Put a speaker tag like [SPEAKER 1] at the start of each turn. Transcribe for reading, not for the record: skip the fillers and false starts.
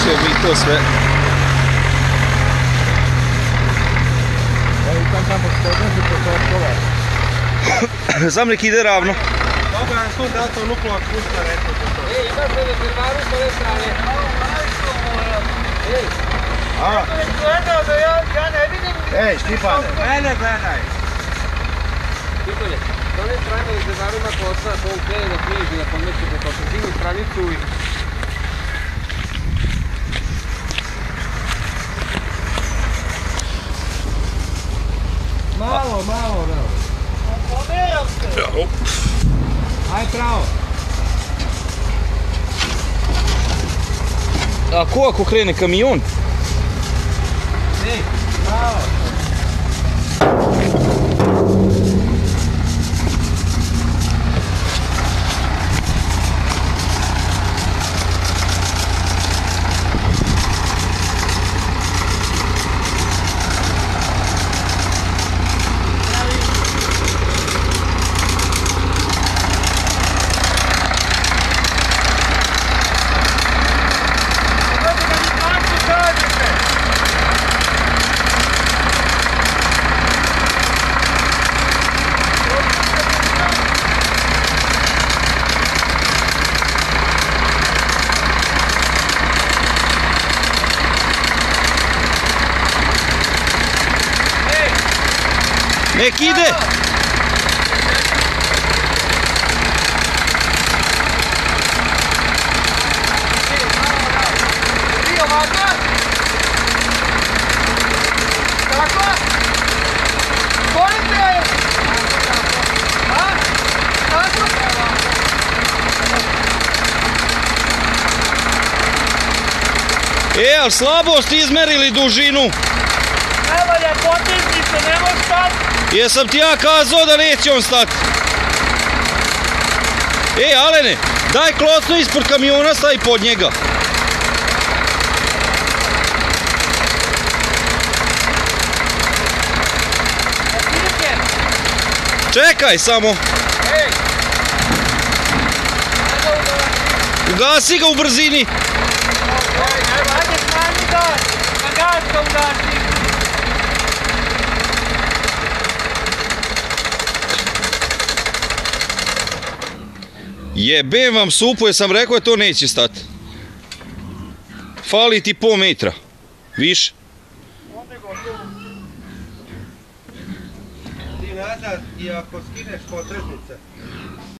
[SPEAKER 1] ćemo mi to sve. Sam nek ide ravno.
[SPEAKER 2] Dobro, ja sam da to nukla kusta rekao za to.
[SPEAKER 3] Ej, imaš li rezervaru s ove strane? Ej,
[SPEAKER 2] Ako je gledao da ja ne vidim... Ej, Štipane. Mene gledaj.
[SPEAKER 3] Štipane, s ove strane rezervaru ima kosa, to u krene da prijeđi na podmeću po sredinu stranicu i... Malo, da.
[SPEAKER 2] Pomeram se.
[SPEAKER 3] Aj pravo.
[SPEAKER 1] A ko ako krene kamion?
[SPEAKER 3] Ej, pravo.
[SPEAKER 1] Nek ide!
[SPEAKER 2] Ti ovako? Tako? Volite? A? Tako?
[SPEAKER 1] Ali slabo ste izmerili dužinu.
[SPEAKER 2] Evo je potisnice, ne može stati.
[SPEAKER 1] Jesam ti ja kazao da neće on stati. Alene, daj klocnu ispod kamiona, stavi pod njega. Čekaj samo. Ugasi ga u brzini.
[SPEAKER 2] Ajde smanji gas. Na gas ga ugasi.
[SPEAKER 1] Jebem vam supu, jer sam rekao da to neće stati. Fali ti pol metra. Više.
[SPEAKER 2] Ti nazad i ako skineš potresnice.